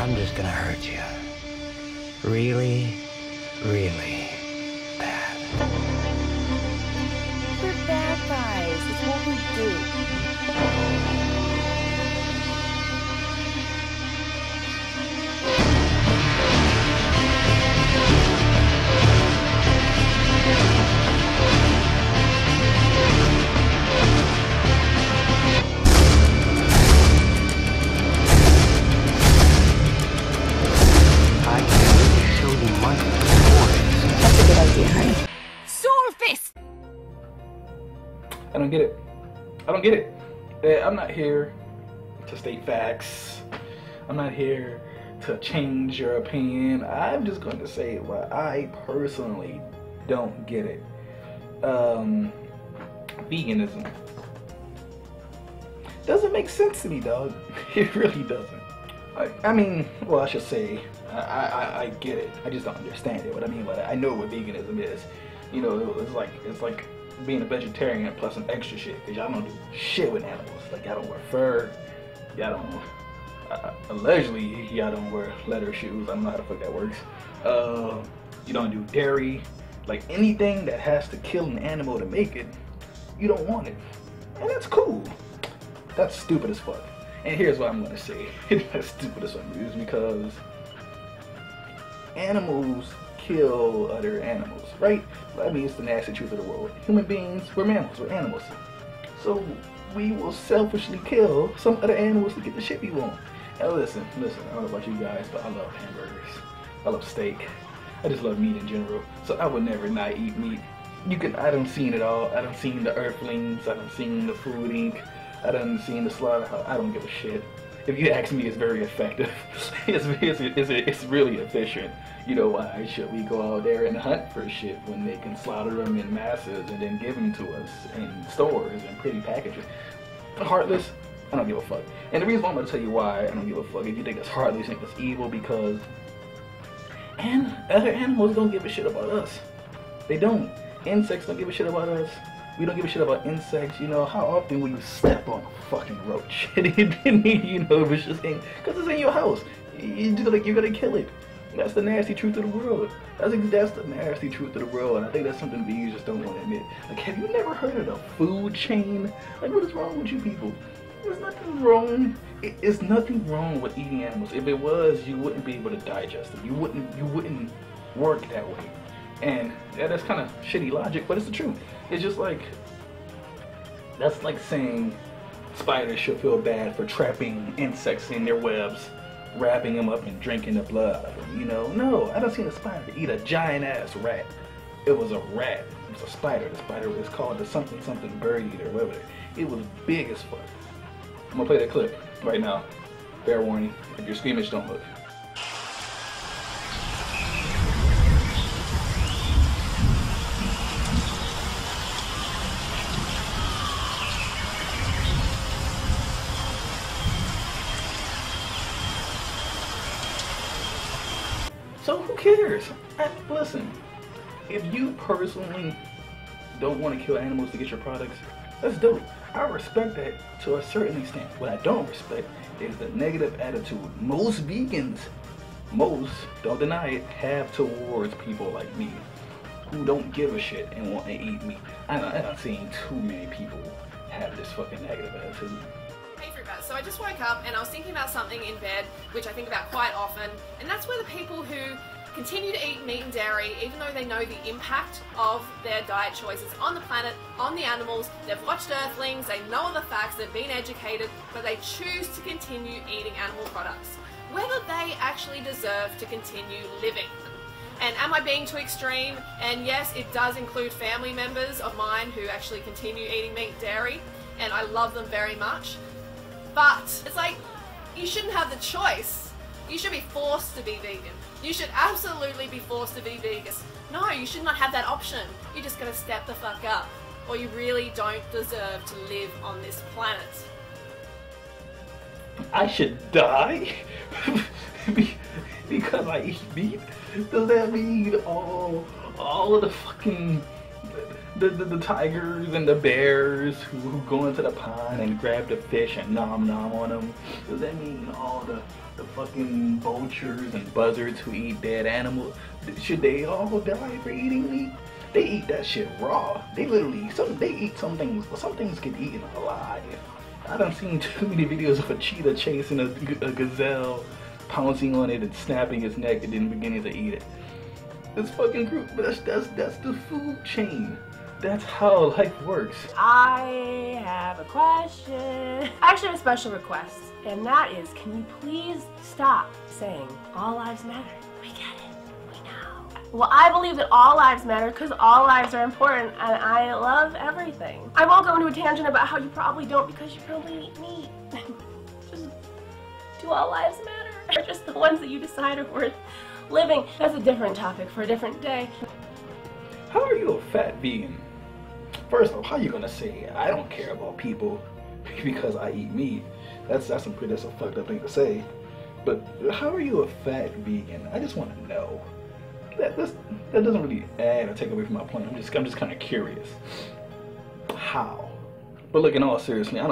I'm just gonna hurt you. Really, really bad. We're bad guys. It's what we do. I can really show you my stories. That's a good idea, honey. Swordfish! I don't get it. I don't get it. I'm not here to state facts. I'm not here to change your opinion. I'm just going to say what I personally don't get it. Veganism doesn't make sense to me, dog. It really doesn't. I mean, well, I should say, I get it. I just don't understand it. What I mean by that, I know what veganism is. You know, it's like being a vegetarian plus some extra shit. Cause y'all don't do shit with animals. Like y'all don't wear fur. Y'all don't. Allegedly, y'all don't wear leather shoes. I don't know how the fuck that works. You don't do dairy. Like anything that has to kill an animal to make it, you don't want it, and that's cool. That's stupid as fuck. And here's what I'm gonna say. That's stupid as fuck is because animals kill other animals, right? I mean, it's the nasty truth of the world. Human beings, we're mammals, we're animals. So we will selfishly kill some other animals to get the shit we want. Now listen, I don't know about you guys, but I love hamburgers. I love steak. I just love meat in general. So I would never not eat meat. I done seen it all. I done seen the Earthlings. I done seen the Food Inc. I done seen the Slaughterhouse. I don't give a shit. If you ask me, it's very effective. It's really efficient. You know, why should we go out there and hunt for shit when they can slaughter them in masses and then give them to us in stores and pretty packages? Heartless, I don't give a fuck. And the reason why I'm gonna tell you why I don't give a fuck, if you think it's heartless, you think it's evil, because other animals don't give a shit about us. They don't. Insects don't give a shit about us. We don't give a shit about insects. You know, how often will you step on a fucking roach? You know, if it's just because it's in your house. You're gonna kill it. That's the nasty truth of the world. That's the nasty truth of the world, and I think that's something vegans just don't want to admit. Like, have you never heard of the food chain? Like, what is wrong with you people? There's nothing wrong. It's nothing wrong with eating animals. If it was, you wouldn't be able to digest them. You wouldn't work that way. And yeah, that's kind of shitty logic, but it's the truth. It's just like, that's like saying spiders should feel bad for trapping insects in their webs, wrapping them up and drinking the blood out of them. You know, no, I done seen a spider eat a giant ass rat. It was a rat. It was a spider. The spider was called the something bird eater, whatever. It was big as fuck. I'm gonna play that clip right now. Fair warning, if you're squeamish, don't look. So who cares? Listen, if you personally don't want to kill animals to get your products, that's dope. I respect that to a certain extent. What I don't respect is the negative attitude most vegans, don't deny it, have towards people like me who don't give a shit and want to eat meat. I'm seeing too many people have this fucking negative attitude. Hey Fruitbats, so I just woke up and I was thinking about something in bed, which I think about quite often, and that's where the people who continue to eat meat and dairy, even though they know the impact of their diet choices on the planet, on the animals, they've watched Earthlings, they know all the facts, they've been educated, but they choose to continue eating animal products, whether they actually deserve to continue living. And am I being too extreme? And yes, it does include family members of mine who actually continue eating meat and dairy, and I love them very much. But it's like, you shouldn't have the choice. You should be forced to be vegan. You should absolutely be forced to be vegan. No, you should not have that option. You just gotta step the fuck up, or you really don't deserve to live on this planet. I should die because I eat meat? Does that mean all of the fucking the tigers and the bears who go into the pond and grab the fish and nom nom on them? Does that mean all the fucking vultures and buzzards who eat dead animals, should they all die for eating meat? They eat that shit raw. They literally, they eat some things get eaten alive. I done seen too many videos of a cheetah chasing a gazelle, pouncing on it and snapping its neck and then beginning to eat it. It's fucking group, but that's the food chain. That's how life works. I have a question. I actually have a special request, and that is, can you please stop saying all lives matter? We get it. We know. Well, I believe that all lives matter because all lives are important, and I love everything. I won't go into a tangent about how you probably don't because you probably eat meat. Just, do all lives matter? Or just the ones that you decide are worth living? That's a different topic for a different day. How are you a fat vegan? First off, how are you gonna say I don't care about people because I eat meat? That's a fucked up thing to say. But how are you a fat vegan? I just want to know. That doesn't really add or take away from my point. I'm just kind of curious. How? But look, in all seriousness, I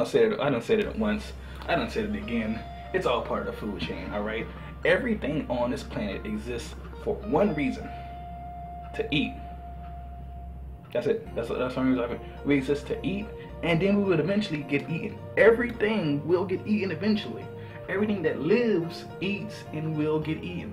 don't say it once. I don't say it again. It's all part of the food chain. All right. Everything on this planet exists for one reason: to eat. That's it. That's the only reason we exist, to eat, and then we would eventually get eaten. Everything will get eaten eventually. Everything that lives eats and will get eaten.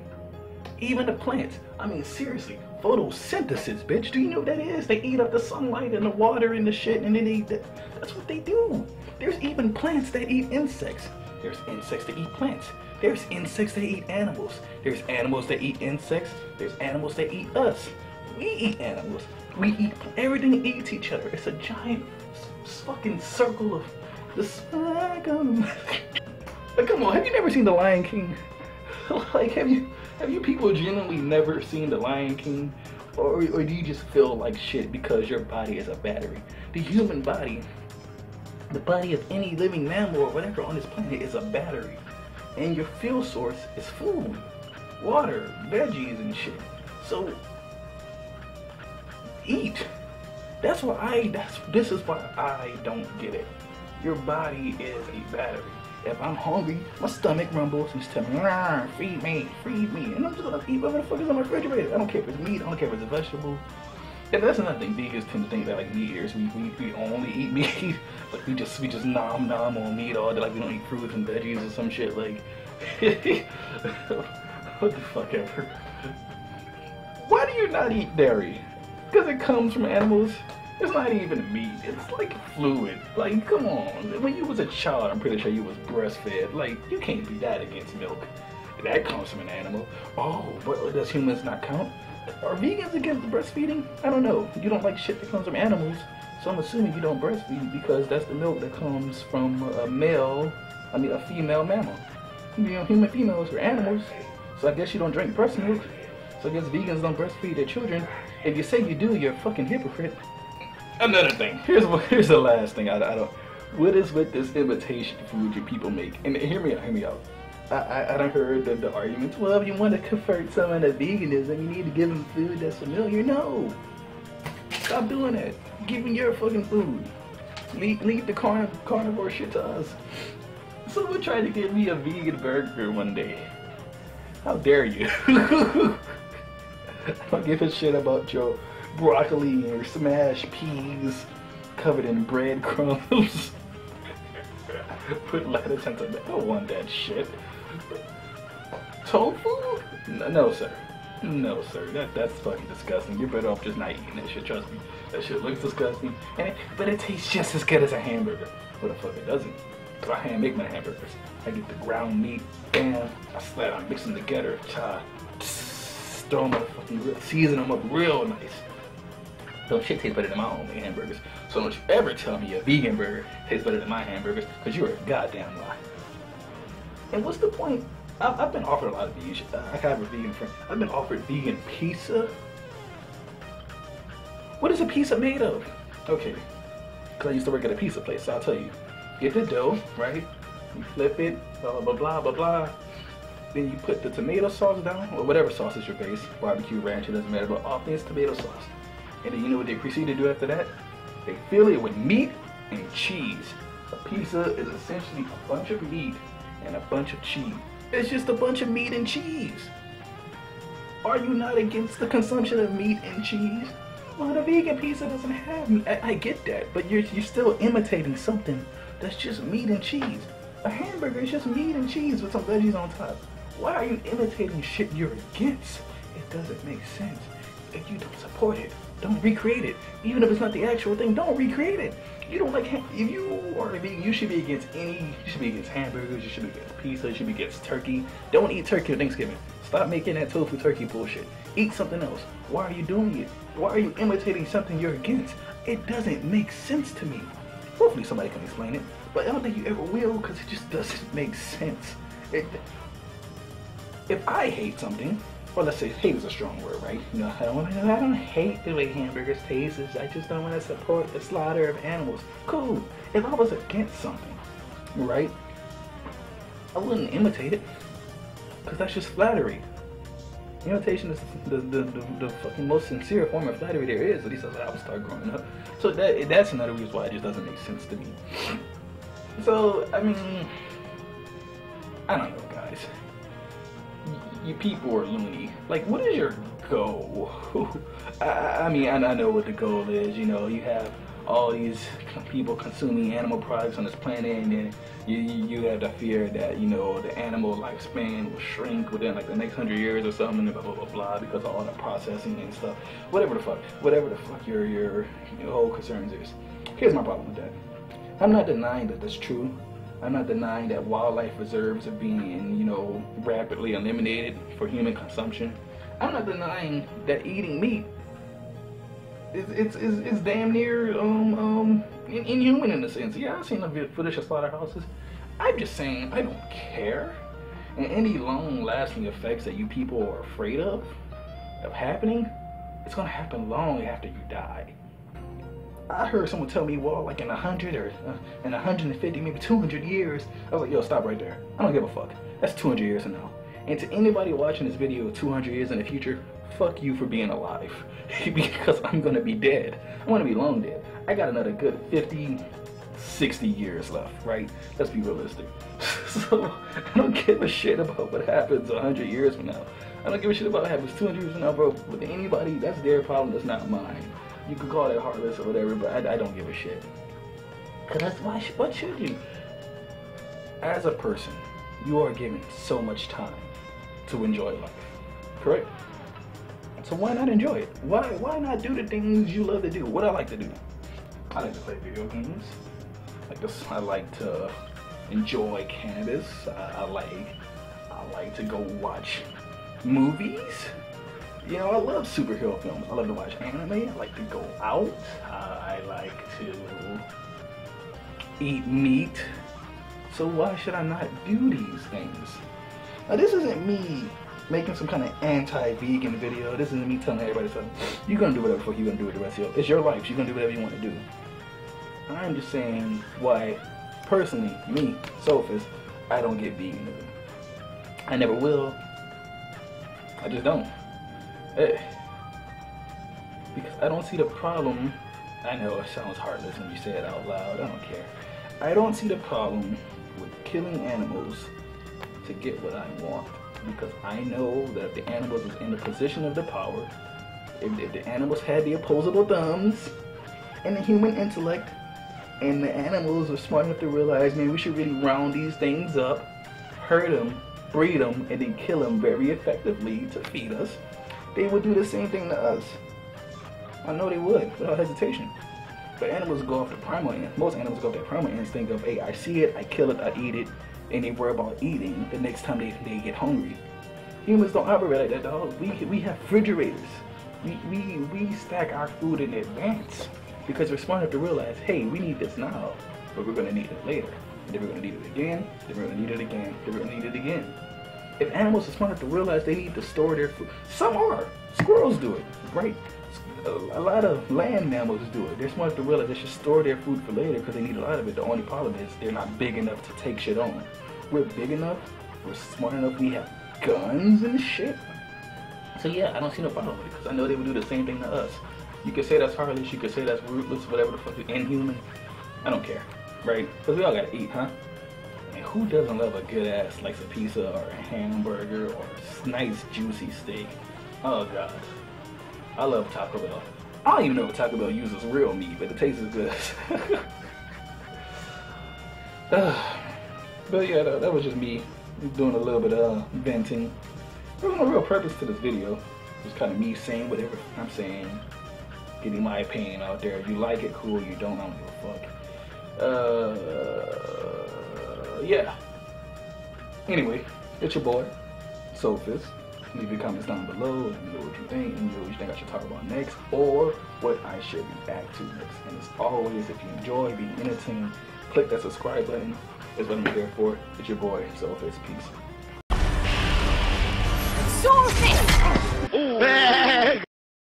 Even the plants. I mean, seriously, photosynthesis, bitch. Do you know what that is? They eat up the sunlight and the water and the shit, and then they eat that. That's what they do. There's even plants that eat insects. There's insects that eat plants. There's insects that eat animals. There's animals that eat insects. There's animals that eat us. We eat animals. We eat, everything eats each other. It's a giant fucking circle of the cycle. Like, come on, have you never seen The Lion King? Like, have you people genuinely never seen The Lion King? Or do you just feel like shit because your body is a battery? The human body, the body of any living mammal or whatever on this planet is a battery. And your fuel source is food, water, veggies and shit. So, eat. This is why I don't get it. Your body is a battery. If I'm hungry, my stomach rumbles and tells me, feed me, and I'm just gonna eat whatever the fuck is on my refrigerator. I don't care if it's meat, I don't care if it's a vegetable. And that's another thing. Vegans tend to think that like meat eaters, we only eat meat. Like we just nom on meat all day, like we don't eat fruits and veggies or some shit. Like what the fuck ever. Why do you not eat dairy? Because it comes from animals. It's not even meat. It's like fluid. Like, come on. When you was a child, I'm pretty sure you was breastfed. Like, you can't be that against milk. That comes from an animal. Oh, but does humans not count? Are vegans against breastfeeding? I don't know. You don't like shit that comes from animals, so I'm assuming you don't breastfeed because that's the milk that comes from a female mammal. You know, human females are animals, so I guess you don't drink breast milk. So I guess vegans don't breastfeed their children. If you say you do, you're a fucking hypocrite. Another thing. Here's the last thing. I don't. What is with this imitation food you people make? And hear me out. I done heard the arguments. Well, if you want to convert someone to veganism, you need to give them food that's familiar. No. Stop doing that. Give me your fucking food. Leave the carnivore shit to us. Someone tried to give me a vegan burger one day. How dare you? I don't give a shit about your broccoli or smashed peas covered in breadcrumbs. Put lettuce into that. I don't want that shit. Tofu? No, sir. No, sir. That's fucking disgusting. You're better off just not eating that shit. Trust me. That shit looks disgusting. But it tastes just as good as a hamburger. What the fuck it doesn't? Cause I hand make my hamburgers. I get the ground meat, bam, I mix them together, throw them on the fucking grill, season them up real nice. Don't shit taste better than my own hamburgers. So don't you ever tell me a vegan burger tastes better than my hamburgers, because you're a goddamn lie. And what's the point? I've been offered a lot of vegan shit. I have a vegan friend. I've been offered vegan pizza. What is a pizza made of? Okay, because I used to work at a pizza place, so I'll tell you. Get the dough, right? You flip it, blah, blah, blah, blah, blah. Then you put the tomato sauce down, or whatever sauce is your base. Barbecue, ranch, it doesn't matter, but often it's tomato sauce. And then you know what they proceed to do after that? They fill it with meat and cheese. A pizza is essentially a bunch of meat and a bunch of cheese. It's just a bunch of meat and cheese. Are you not against the consumption of meat and cheese? Well, the vegan pizza doesn't have meat. I get that, but you're still imitating something that's just meat and cheese. A hamburger is just meat and cheese with some veggies on top. Why are you imitating shit you're against? It doesn't make sense. If you don't support it, don't recreate it. Even if it's not the actual thing, don't recreate it. You don't like, if you are a vegan, you should be against you should be against hamburgers, you should be against pizza, you should be against turkey. Don't eat turkey on Thanksgiving. Stop making that tofu turkey bullshit. Eat something else. Why are you doing it? Why are you imitating something you're against? It doesn't make sense to me. Hopefully somebody can explain it, but I don't think you ever will, because it just doesn't make sense. If I hate something, well, let's say hate is a strong word, right? You know, I don't hate the way hamburgers taste. I just don't want to support the slaughter of animals. Cool. If I was against something, right, I wouldn't imitate it, because that's just flattery. Imitation is the fucking most sincere form of flattery there is. At least that's what I was taught growing up. So that's another reason why it just doesn't make sense to me. So, I mean, I don't know, guys. You people are loony. Like, what is your goal? I mean, I know what the goal is. You know, you have all these people consuming animal products on this planet, and then you have the fear that, you know, the animal lifespan will shrink within like the next 100 years or something, and blah blah blah blah, because of all the processing and stuff. Whatever the fuck your whole concerns is. Here's my problem with that. I'm not denying that that's true. I'm not denying that wildlife reserves are being, you know, rapidly eliminated for human consumption. I'm not denying that eating meat is damn near inhuman in a sense. Yeah, I've seen the footage of slaughterhouses. I'm just saying I don't care. And any long-lasting effects that you people are afraid of happening, it's gonna happen long after you die. I heard someone tell me, well, like in 100 or in 150, maybe 200 years. I was like, yo, stop right there. I don't give a fuck. That's 200 years from now. And to anybody watching this video 200 years in the future, fuck you for being alive. Because I'm gonna be dead. I'm gonna be long dead. I got another good 50, 60 years left, right? Let's be realistic. So I don't give a shit about what happens 100 years from now. I don't give a shit about what happens 200 years from now, bro. With anybody, that's their problem, that's not mine. You could call it heartless or whatever, but I don't give a shit. Cause that's why. What should you? As a person, you are given so much time to enjoy life, correct? So why not enjoy it? Why not do the things you love to do? What I like to do? I like to play video games. I like to enjoy cannabis. I like to go watch movies. You know, I love superhero films. I love to watch anime. I like to go out. I like to eat meat. So why should I not do these things? Now, this isn't me making some kind of anti-vegan video. This isn't me telling everybody something. You're gonna do whatever the fuck you're gonna do with the rest of your life. It's your life. You're gonna do whatever you want to do. I'm just saying why, personally, me, Sophist, I don't get veganism. I never will. I just don't. Because I don't see the problem. I know it sounds heartless when you say it out loud. I don't care. I don't see the problem with killing animals to get what I want. Because I know that if the animals was in the position of the power, if the animals had the opposable thumbs and the human intellect, and the animals were smart enough to realize, man, we should really round these things up, herd them, breed them, and then kill them very effectively to feed us, they would do the same thing to us. I know they would, without hesitation. But animals go off the primal instinct. Most animals go off their primal instinct of, hey, I see it, I kill it, I eat it, and they worry about eating the next time they get hungry. Humans don't operate like that, dog. We have refrigerators. We stack our food in advance because we're smart enough to realize, hey, we need this now, but we're gonna need it later. And then we're gonna need it again, then we're gonna need it again, then we're gonna need it again. If animals are smart enough to realize they need to store their food, some are. Squirrels do it, right? A lot of land mammals do it. They're smart enough to realize they should store their food for later because they need a lot of it. The only problem is they're not big enough to take shit on. We're big enough, we're smart enough, we have guns and shit. So yeah, I don't see no problem with it because I know they would do the same thing to us. You could say that's heartless, you could say that's ruthless, whatever the fuck, inhuman. I don't care, right? Because we all gotta eat, huh? And who doesn't love a good ass slice of pizza or a hamburger or a nice juicy steak? Oh god, I love Taco Bell. I don't even know if Taco Bell uses real meat, but it tastes good. But yeah, that was just me doing a little bit of venting. There was no real purpose to this video. It was kind of me saying whatever I'm saying, getting my opinion out there. You like it, cool. You don't, I don't give a fuck. Yeah. Anyway, it's your boy, Sophist. Leave your comments down below. Let me know what you think, and what you think I should talk about next, or what I should react to next. And as always, if you enjoy being entertained, click that subscribe button. That's what I'm here for. It's your boy, Sophist. Peace.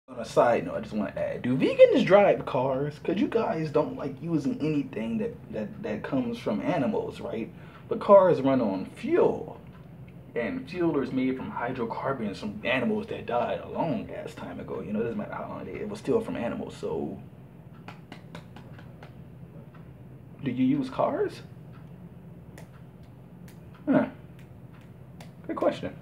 On a side note, I just want to add, do vegans drive cars? Because you guys don't like using anything that comes from animals, right? But cars run on fuel. And fuel is made from hydrocarbons from animals that died a long ass time ago. You know, it doesn't matter how long it was still from animals. So, do you use cars? Huh. Good question.